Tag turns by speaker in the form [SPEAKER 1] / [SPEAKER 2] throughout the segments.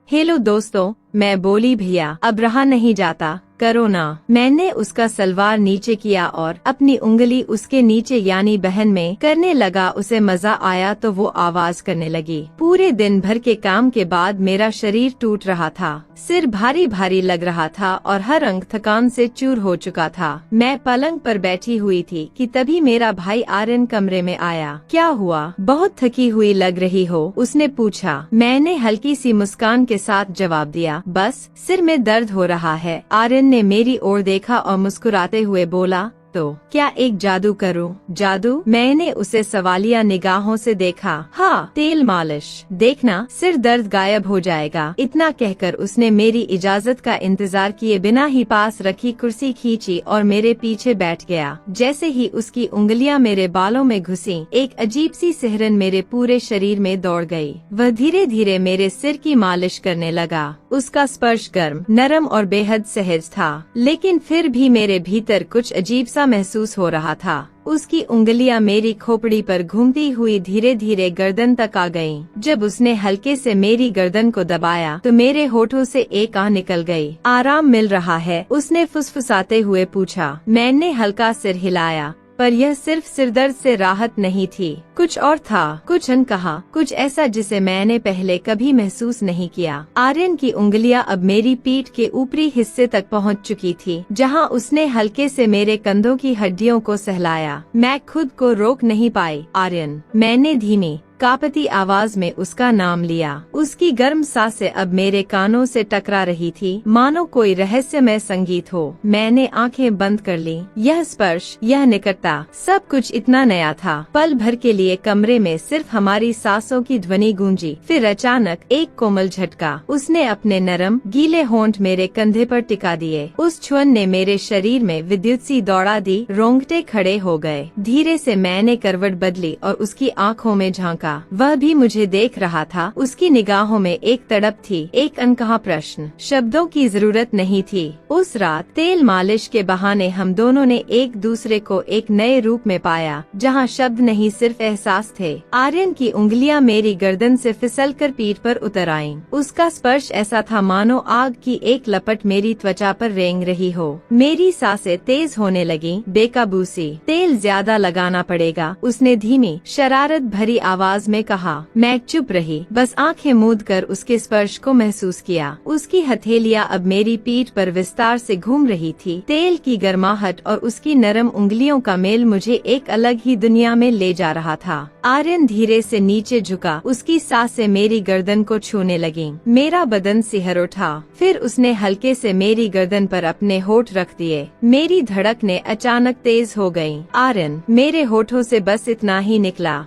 [SPEAKER 1] Hello दोस्तों, मैं बोली भैया अब रहा नहीं जाता, करो ना। मैंने उसका सलवार नीचे किया और अपनी उंगली उसके नीचे यानी बहन में करने लगा। उसे मजा आया तो वो आवाज करने लगी। पूरे दिन भर के काम के बाद मेरा शरीर टूट रहा था, सिर भारी भारी लग रहा था और हर अंग थकान से चूर हो चुका था। मैं पलंग पर बैठी हुई थी कि तभी मेरा भाई आर्यन कमरे में आया। क्या हुआ, बहुत थकी हुई लग रही हो, उसने पूछा। मैंने हल्की सी मुस्कान के साथ जवाब दिया, बस सिर में दर्द हो रहा है। आर्यन ने मेरी ओर देखा और मुस्कुराते हुए बोला, तो क्या एक जादू करूं? जादू? मैंने उसे सवालिया निगाहों से देखा। हाँ, तेल मालिश, देखना सिर दर्द गायब हो जाएगा। इतना कहकर उसने मेरी इजाजत का इंतजार किए बिना ही पास रखी कुर्सी खींची और मेरे पीछे बैठ गया। जैसे ही उसकी उंगलियां मेरे बालों में घुसी, एक अजीब सी सिहरन मेरे पूरे शरीर में दौड़ गई। वह धीरे धीरे मेरे सिर की मालिश करने लगा। उसका स्पर्श गर्म, नरम और बेहद सहज था, लेकिन फिर भी मेरे भीतर कुछ अजीब सा महसूस हो रहा था। उसकी उंगलियां मेरी खोपड़ी पर घूमती हुई धीरे धीरे गर्दन तक आ गईं। जब उसने हल्के से मेरी गर्दन को दबाया तो मेरे होठों से एक आह निकल गई। आराम मिल रहा है? उसने फुसफुसाते हुए पूछा। मैंने हल्का सिर हिलाया, पर यह सिर्फ सिरदर्द से राहत नहीं थी, कुछ और था, कुछ अनकहा, कुछ ऐसा जिसे मैंने पहले कभी महसूस नहीं किया। आर्यन की उंगलियां अब मेरी पीठ के ऊपरी हिस्से तक पहुंच चुकी थी, जहां उसने हल्के से मेरे कंधों की हड्डियों को सहलाया। मैं खुद को रोक नहीं पाई। आर्यन, मैंने धीमी कांपती आवाज में उसका नाम लिया। उसकी गर्म सांसें अब मेरे कानों से टकरा रही थी, मानो कोई रहस्यमय संगीत हो। मैंने आंखें बंद कर ली। यह स्पर्श, यह निकटता, सब कुछ इतना नया था। पल भर के लिए कमरे में सिर्फ हमारी सांसों की ध्वनि गूंजी। फिर अचानक एक कोमल झटका। उसने अपने नरम गीले होंठ मेरे कंधे पर टिका दिए। उस छुअन ने मेरे शरीर में विद्युत सी दौड़ा दी। रोंगटे खड़े हो गए। धीरे से मैंने करवट बदली और उसकी आंखों में झांका। वह भी मुझे देख रहा था। उसकी निगाहों में एक तड़प थी, एक अनकहा प्रश्न। शब्दों की जरूरत नहीं थी। उस रात तेल मालिश के बहाने हम दोनों ने एक दूसरे को एक नए रूप में पाया, जहां शब्द नहीं सिर्फ एहसास थे। आर्यन की उंगलियां मेरी गर्दन से फिसलकर पीठ पर उतर आईं। उसका स्पर्श ऐसा था मानो आग की एक लपट मेरी त्वचा पर रेंग रही हो। मेरी सांसें तेज होने लगीं, बेकाबू सी। तेल ज्यादा लगाना पड़ेगा, उसने धीमी शरारत भरी आवाज में कहा। मैं चुप रही, बस आंखें मूंद कर उसके स्पर्श को महसूस किया। उसकी हथेलियां अब मेरी पीठ पर विस्तार से घूम रही थी। तेल की गर्माहट और उसकी नरम उंगलियों का मेल मुझे एक अलग ही दुनिया में ले जा रहा था। आर्यन धीरे से नीचे झुका। उसकी सांसें मेरी गर्दन को छूने लगीं। मेरा बदन सिहर उठा। फिर उसने हल्के से मेरी गर्दन पर अपने होठ रख दिए। मेरी धड़कनें अचानक तेज हो गईं। आर्यन, मेरे होठों से बस इतना ही निकला।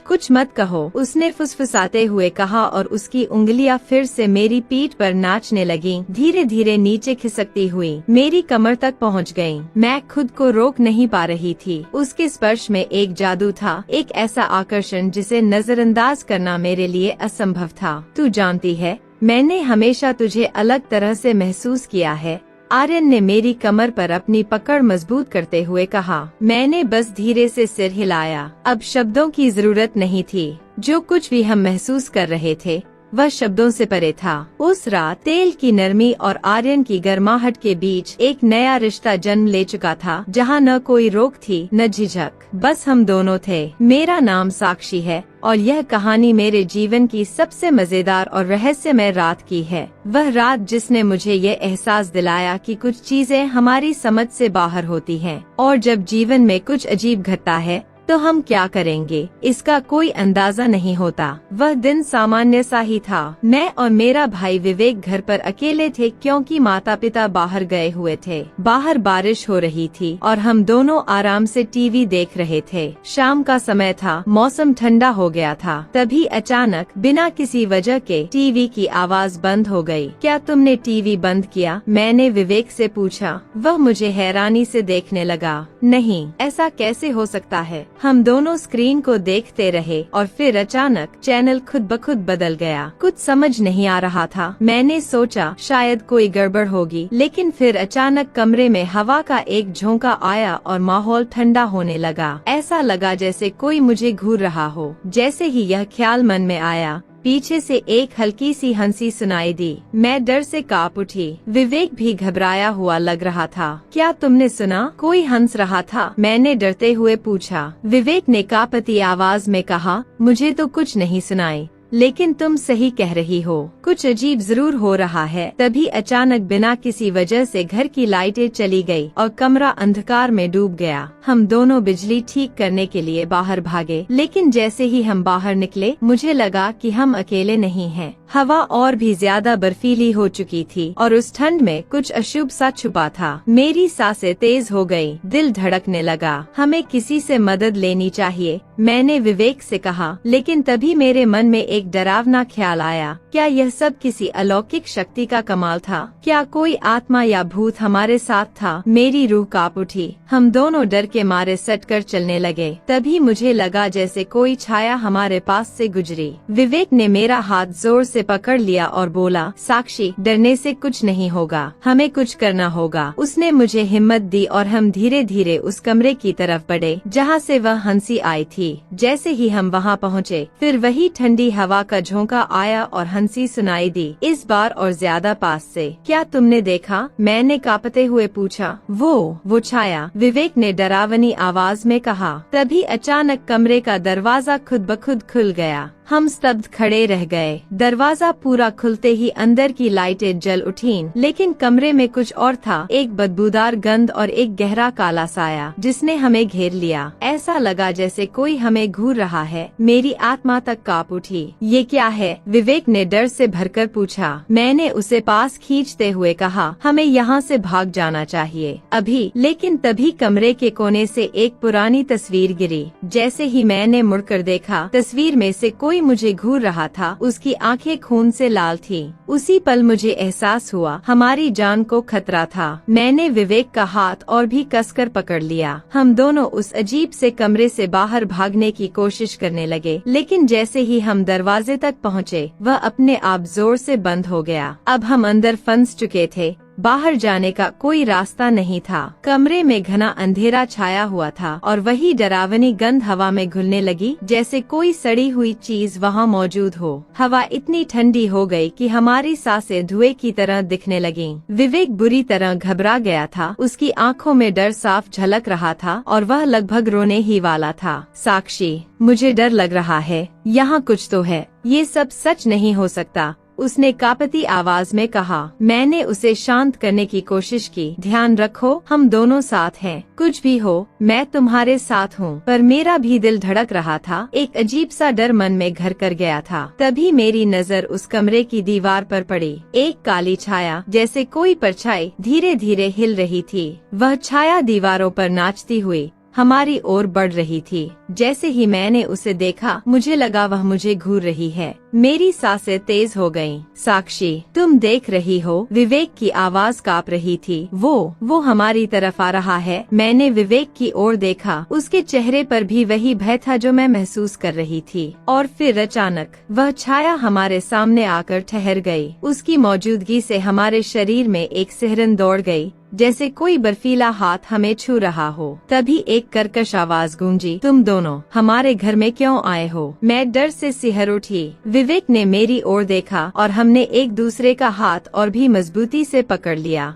[SPEAKER 1] कुछ मत कहो, उसने फुसफुसाते हुए कहा और उसकी उंगलियां फिर से मेरी पीठ पर नाचने लगीं, धीरे धीरे नीचे खिसकती हुई मेरी कमर तक पहुंच गईं। मैं खुद को रोक नहीं पा रही थी। उसके स्पर्श में एक जादू था, एक ऐसा आकर्षण जिसे नजरअंदाज करना मेरे लिए असंभव था। तू जानती है, मैंने हमेशा तुझे अलग तरह से महसूस किया है। आर्यन ने मेरी कमर पर अपनी पकड़ मजबूत करते हुए कहा। मैंने बस धीरे से सिर हिलाया। अब शब्दों की जरूरत नहीं थी। जो कुछ भी हम महसूस कर रहे थे वह शब्दों से परे था। उस रात तेल की नरमी और आर्यन की गर्माहट के बीच एक नया रिश्ता जन्म ले चुका था, जहां न कोई रोक थी न झिझक, बस हम दोनों थे। मेरा नाम साक्षी है और यह कहानी मेरे जीवन की सबसे मजेदार और रहस्यमय रात की है। वह रात जिसने मुझे ये एहसास दिलाया कि कुछ चीजें हमारी समझ से बाहर होती हैं, और जब जीवन में कुछ अजीब घटता है तो हम क्या करेंगे, इसका कोई अंदाजा नहीं होता। वह दिन सामान्य सा ही था। मैं और मेरा भाई विवेक घर पर अकेले थे, क्योंकि माता पिता बाहर गए हुए थे। बाहर बारिश हो रही थी और हम दोनों आराम से टीवी देख रहे थे। शाम का समय था, मौसम ठंडा हो गया था। तभी अचानक बिना किसी वजह के टीवी की आवाज बंद हो गई। क्या तुमने टीवी बंद किया? मैंने विवेक से पूछा। वह मुझे हैरानी से देखने लगा। नहीं, ऐसा कैसे हो सकता है? हम दोनों स्क्रीन को देखते रहे और फिर अचानक चैनल खुद ब खुद बदल गया। कुछ समझ नहीं आ रहा था। मैंने सोचा शायद कोई गड़बड़ होगी, लेकिन फिर अचानक कमरे में हवा का एक झोंका आया और माहौल ठंडा होने लगा। ऐसा लगा जैसे कोई मुझे घूर रहा हो। जैसे ही यह ख्याल मन में आया, पीछे से एक हल्की सी हंसी सुनाई दी। मैं डर से कांप उठी। विवेक भी घबराया हुआ लग रहा था। क्या तुमने सुना? कोई हंस रहा था? मैंने डरते हुए पूछा। विवेक ने कांपती आवाज में कहा, मुझे तो कुछ नहीं सुनाई, लेकिन तुम सही कह रही हो, कुछ अजीब जरूर हो रहा है। तभी अचानक बिना किसी वजह से घर की लाइटें चली गई और कमरा अंधकार में डूब गया। हम दोनों बिजली ठीक करने के लिए बाहर भागे, लेकिन जैसे ही हम बाहर निकले मुझे लगा कि हम अकेले नहीं हैं। हवा और भी ज्यादा बर्फीली हो चुकी थी और उस ठंड में कुछ अशुभ सा छुपा था। मेरी सांसें तेज हो गई, दिल धड़कने लगा। हमें किसी से मदद लेनी चाहिए, मैंने विवेक से कहा। लेकिन तभी मेरे मन में एक डरावना ख्याल आया। क्या यह सब किसी अलौकिक शक्ति का कमाल था? क्या कोई आत्मा या भूत हमारे साथ था? मेरी रूह कांप उठी। हम दोनों डर के मारे सटकर चलने लगे। तभी मुझे लगा जैसे कोई छाया हमारे पास से गुजरी। विवेक ने मेरा हाथ जोर से पकड़ लिया और बोला, साक्षी, डरने से कुछ नहीं होगा, हमें कुछ करना होगा। उसने मुझे हिम्मत दी और हम धीरे धीरे उस कमरे की तरफ बढ़े जहाँ से वह हंसी आई थी। जैसे ही हम वहाँ पहुँचे, फिर वही ठंडी हवा का झोंका आया और हंसी सुनाई दी, इस बार और ज्यादा पास से। क्या तुमने देखा? मैंने कांपते हुए पूछा। वो छाया, विवेक ने डरावनी आवाज में कहा। तभी अचानक कमरे का दरवाजा खुद ब खुद खुल गया। हम स्तब्ध खड़े रह गए। दरवाजा पूरा खुलते ही अंदर की लाइटें जल उठीं, लेकिन कमरे में कुछ और था। एक बदबूदार गंध और एक गहरा काला साया जिसने हमें घेर लिया। ऐसा लगा जैसे कोई हमें घूर रहा है। मेरी आत्मा तक कांप उठी। ये क्या है? विवेक ने डर से भरकर पूछा। मैंने उसे पास खींचते हुए कहा, हमें यहाँ से भाग जाना चाहिए अभी। लेकिन तभी कमरे के कोने से एक पुरानी तस्वीर गिरी। जैसे ही मैंने मुड़कर देखा, तस्वीर में से कोई मुझे घूर रहा था। उसकी आंखें खून से लाल थीं। उसी पल मुझे एहसास हुआ हमारी जान को खतरा था। मैंने विवेक का हाथ और भी कसकर पकड़ लिया। हम दोनों उस अजीब से कमरे से बाहर भागने की कोशिश करने लगे, लेकिन जैसे ही हम दरवाजे तक पहुँचे, वह अपने आप जोर से बंद हो गया। अब हम अंदर फंस चुके थे। बाहर जाने का कोई रास्ता नहीं था। कमरे में घना अंधेरा छाया हुआ था और वही डरावनी गंध हवा में घुलने लगी, जैसे कोई सड़ी हुई चीज वहाँ मौजूद हो। हवा इतनी ठंडी हो गई कि हमारी सांसें धुएं की तरह दिखने लगीं। विवेक बुरी तरह घबरा गया था। उसकी आंखों में डर साफ झलक रहा था और वह लगभग रोने ही वाला था। साक्षी, मुझे डर लग रहा है, यहाँ कुछ तो है, ये सब सच नहीं हो सकता, उसने कांपती आवाज में कहा। मैंने उसे शांत करने की कोशिश की। ध्यान रखो, हम दोनों साथ हैं, कुछ भी हो मैं तुम्हारे साथ हूँ। पर मेरा भी दिल धड़क रहा था। एक अजीब सा डर मन में घर कर गया था। तभी मेरी नजर उस कमरे की दीवार पर पड़ी। एक काली छाया, जैसे कोई परछाई, धीरे धीरे हिल रही थी। वह छाया दीवारों पर नाचती हुई हमारी ओर बढ़ रही थी। जैसे ही मैंने उसे देखा, मुझे लगा वह मुझे घूर रही है। मेरी सांसें तेज हो गईं। साक्षी, तुम देख रही हो? विवेक की आवाज कांप रही थी। वो हमारी तरफ आ रहा है। मैंने विवेक की ओर देखा। उसके चेहरे पर भी वही भय था जो मैं महसूस कर रही थी। और फिर अचानक वह छाया हमारे सामने आकर ठहर गई। उसकी मौजूदगी से हमारे शरीर में एक सिहरन दौड़ गई, जैसे कोई बर्फीला हाथ हमें छू रहा हो। तभी एक कर्कश आवाज गूंजी, तुम दोनों हमारे घर में क्यों आए हो? मैं डर से सिहर उठी। विवेक ने मेरी ओर देखा और हमने एक दूसरे का हाथ और भी मजबूती से पकड़ लिया।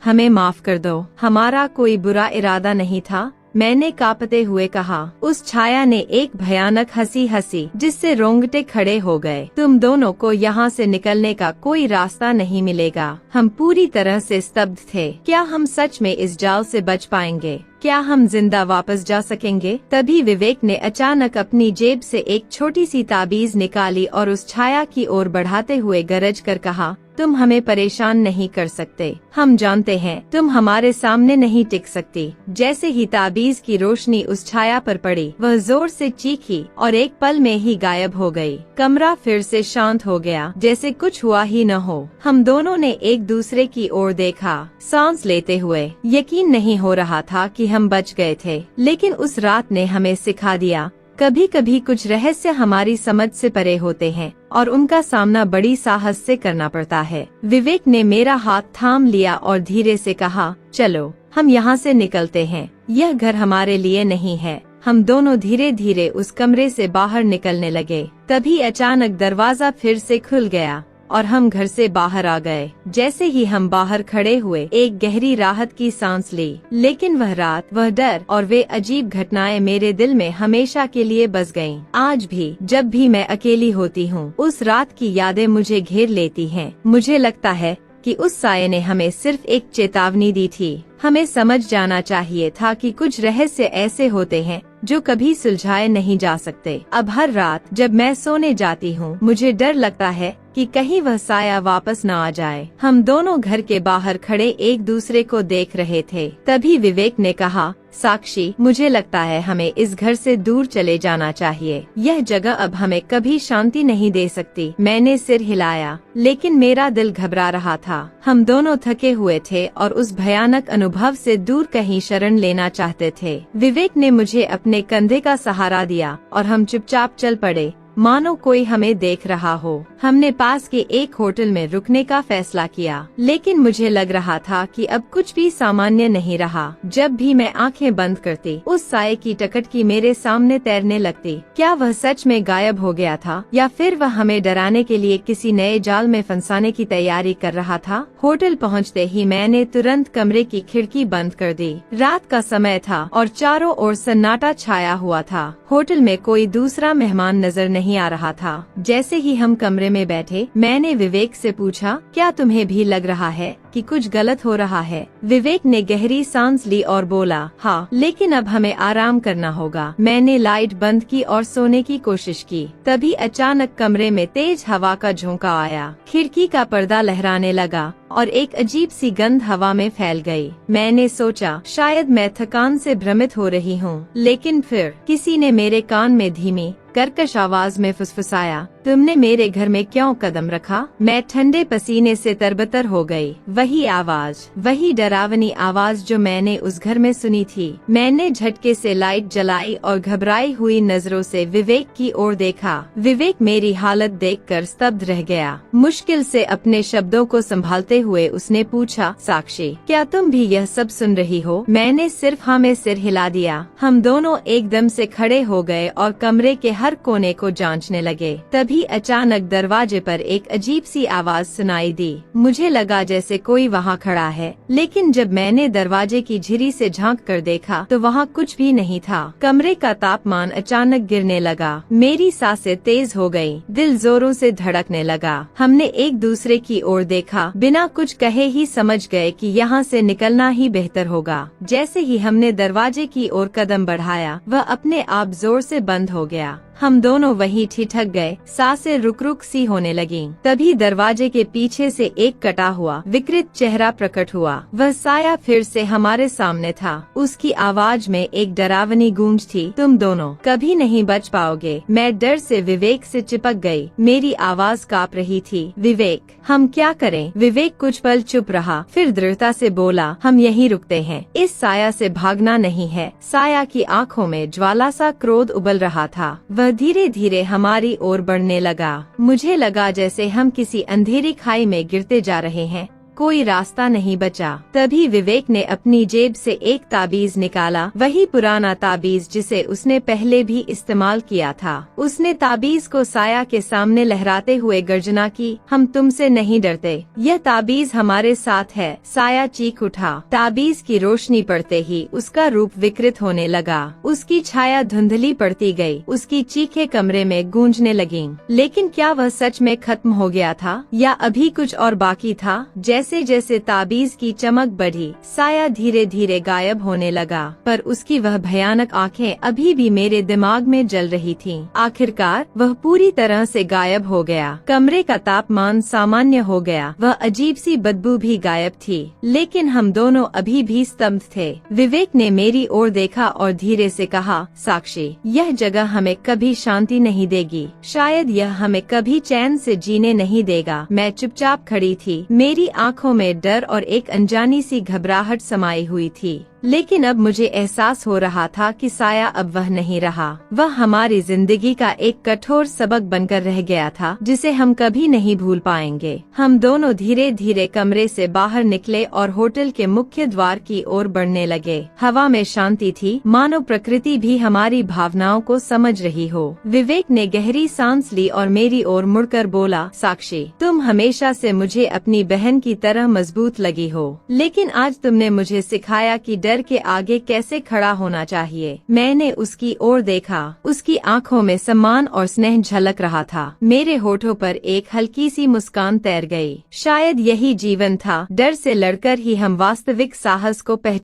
[SPEAKER 1] हमें माफ कर दो, हमारा कोई बुरा इरादा नहीं था, मैंने कांपते हुए कहा। उस छाया ने एक भयानक हंसी हंसी, जिससे रोंगटे खड़े हो गए। तुम दोनों को यहाँ से निकलने का कोई रास्ता नहीं मिलेगा। हम पूरी तरह से स्तब्ध थे। क्या हम सच में इस जाल से बच पाएंगे? क्या हम जिंदा वापस जा सकेंगे? तभी विवेक ने अचानक अपनी जेब से एक छोटी सी ताबीज निकाली और उस छाया की ओर बढ़ाते हुए गरज कर कहा, तुम हमें परेशान नहीं कर सकते। हम जानते हैं तुम हमारे सामने नहीं टिक सकती। जैसे ही ताबीज की रोशनी उस छाया पर पड़ी, वह जोर से चीखी और एक पल में ही गायब हो गई। कमरा फिर से शांत हो गया, जैसे कुछ हुआ ही न हो। हम दोनों ने एक दूसरे की ओर देखा, सांस लेते हुए। यकीन नहीं हो रहा था कि हम बच गए थे। लेकिन उस रात ने हमें सिखा दिया, कभी कभी कुछ रहस्य हमारी समझ से परे होते हैं और उनका सामना बड़ी साहस से करना पड़ता है। विवेक ने मेरा हाथ थाम लिया और धीरे से कहा, चलो हम यहाँ से निकलते हैं। यह घर हमारे लिए नहीं है, हम दोनों धीरे धीरे उस कमरे से बाहर निकलने लगे। तभी अचानक दरवाजा फिर से खुल गया और हम घर से बाहर आ गए। जैसे ही हम बाहर खड़े हुए, एक गहरी राहत की सांस ली। लेकिन वह रात, वह डर और वे अजीब घटनाएं मेरे दिल में हमेशा के लिए बस गईं। आज भी जब भी मैं अकेली होती हूँ, उस रात की यादें मुझे घेर लेती हैं। मुझे लगता है कि उस साये ने हमें सिर्फ एक चेतावनी दी थी। हमें समझ जाना चाहिए था कि कुछ रहस्य ऐसे होते हैं जो कभी सुलझाए नहीं जा सकते। अब हर रात जब मैं सोने जाती हूँ, मुझे डर लगता है कि कहीं वह साया वापस न आ जाए। हम दोनों घर के बाहर खड़े एक दूसरे को देख रहे थे। तभी विवेक ने कहा, साक्षी, मुझे लगता है हमें इस घर से दूर चले जाना चाहिए। यह जगह अब हमें कभी शांति नहीं दे सकती। मैंने सिर हिलाया, लेकिन मेरा दिल घबरा रहा था। हम दोनों थके हुए थे और उस भयानक अनुभव से दूर कहीं शरण लेना चाहते थे। विवेक ने मुझे अपने कंधे का सहारा दिया और हम चुपचाप चल पड़े, मानो कोई हमें देख रहा हो। हमने पास के एक होटल में रुकने का फैसला किया, लेकिन मुझे लग रहा था कि अब कुछ भी सामान्य नहीं रहा। जब भी मैं आंखें बंद करती, उस साये की टकटकी मेरे सामने तैरने लगती। क्या वह सच में गायब हो गया था, या फिर वह हमें डराने के लिए किसी नए जाल में फंसाने की तैयारी कर रहा था? होटल पहुँचते ही मैंने तुरंत कमरे की खिड़की बंद कर दी। रात का समय था और चारों ओर सन्नाटा छाया हुआ था। होटल में कोई दूसरा मेहमान नजर नहीं आ रहा था। जैसे ही हम कमरे में बैठे, मैंने विवेक से पूछा, क्या तुम्हें भी लग रहा है कि कुछ गलत हो रहा है? विवेक ने गहरी सांस ली और बोला, हाँ, लेकिन अब हमें आराम करना होगा। मैंने लाइट बंद की और सोने की कोशिश की। तभी अचानक कमरे में तेज हवा का झोंका आया। खिड़की का पर्दा लहराने लगा और एक अजीब सी गंध हवा में फैल गई। मैंने सोचा शायद मैं थकान से भ्रमित हो रही हूँ, लेकिन फिर किसी ने मेरे कान में धीमी कर्कश आवाज में फुसफुसाया, तुमने मेरे घर में क्यों कदम रखा? मैं ठंडे पसीने से तरबतर हो गई। वही आवाज, वही डरावनी आवाज जो मैंने उस घर में सुनी थी। मैंने झटके से लाइट जलाई और घबराई हुई नजरों से विवेक की ओर देखा। विवेक मेरी हालत देखकर स्तब्ध रह गया। मुश्किल से अपने शब्दों को संभालते हुए उसने पूछा, साक्षी, क्या तुम भी यह सब सुन रही हो? मैंने सिर्फ हाँ में सिर हिला दिया। हम दोनों एकदम से खड़े हो गए और कमरे के हर कोने को जांचने लगे। तभी अचानक दरवाजे पर एक अजीब सी आवाज सुनाई दी। मुझे लगा जैसे कोई वहाँ खड़ा है, लेकिन जब मैंने दरवाजे की झिरी से झांक कर देखा तो वहाँ कुछ भी नहीं था। कमरे का तापमान अचानक गिरने लगा। मेरी सांसें तेज हो गयी, दिल जोरों से धड़कने लगा। हमने एक दूसरे की ओर देखा, बिना कुछ कहे ही समझ गए कि यहाँ से निकलना ही बेहतर होगा। जैसे ही हमने दरवाजे की ओर कदम बढ़ाया, वह अपने आप जोर से बंद हो गया। हम दोनों वहीं ठिठक गए, सांसें रुक रुक सी होने लगीं। तभी दरवाजे के पीछे से एक कटा हुआ विकृत चेहरा प्रकट हुआ। वह साया फिर से हमारे सामने था। उसकी आवाज में एक डरावनी गूंज थी, तुम दोनों कभी नहीं बच पाओगे। मैं डर से विवेक से चिपक गई। मेरी आवाज कांप रही थी, विवेक, हम क्या करें? विवेक कुछ पल चुप रहा, फिर दृढ़ता से बोला, हम यहीं रुकते हैं। इस साया से भागना नहीं है। साया की आंखों में ज्वाला सा क्रोध उबल रहा था। वह धीरे धीरे हमारी ओर बढ़ने लगा। मुझे लगा जैसे हम किसी अंधेरी खाई में गिरते जा रहे हैं। कोई रास्ता नहीं बचा। तभी विवेक ने अपनी जेब से एक ताबीज निकाला, वही पुराना ताबीज जिसे उसने पहले भी इस्तेमाल किया था। उसने ताबीज को साया के सामने लहराते हुए गर्जना की, हम तुमसे नहीं डरते, यह ताबीज हमारे साथ है। साया चीख उठा। ताबीज की रोशनी पड़ते ही उसका रूप विकृत होने लगा। उसकी छाया धुंधली पड़ती गई। उसकी चीखें कमरे में गूंजने लगीं। लेकिन क्या वह सच में खत्म हो गया था, या अभी कुछ और बाकी था? जैसे जैसे ताबीज की चमक बढ़ी, साया धीरे धीरे गायब होने लगा, पर उसकी वह भयानक आंखें अभी भी मेरे दिमाग में जल रही थीं। आखिरकार वह पूरी तरह से गायब हो गया। कमरे का तापमान सामान्य हो गया। वह अजीब सी बदबू भी गायब थी, लेकिन हम दोनों अभी भी स्तब्ध थे। विवेक ने मेरी ओर देखा और धीरे से कहा, साक्षी, यह जगह हमें कभी शांति नहीं देगी। शायद यह हमें कभी चैन से जीने नहीं देगा। मैं चुपचाप खड़ी थी। मेरी आंखों में डर और एक अनजानी सी घबराहट समाई हुई थी। लेकिन अब मुझे एहसास हो रहा था कि साया अब वह नहीं रहा। वह हमारी जिंदगी का एक कठोर सबक बनकर रह गया था, जिसे हम कभी नहीं भूल पाएंगे। हम दोनों धीरे धीरे कमरे से बाहर निकले और होटल के मुख्य द्वार की ओर बढ़ने लगे। हवा में शांति थी, मानो प्रकृति भी हमारी भावनाओं को समझ रही हो। विवेक ने गहरी सांस ली और मेरी ओर मुड़कर बोला, साक्षी, तुम हमेशा से मुझे अपनी बहन की तरह मजबूत लगी हो, लेकिन आज तुमने मुझे सिखाया कि डर के आगे कैसे खड़ा होना चाहिए। मैंने उसकी ओर देखा। उसकी आंखों में सम्मान और स्नेह झलक रहा था। मेरे होठों पर एक हल्की सी मुस्कान तैर गई। शायद यही जीवन था। डर से लड़कर ही हम वास्तविक साहस को पहचान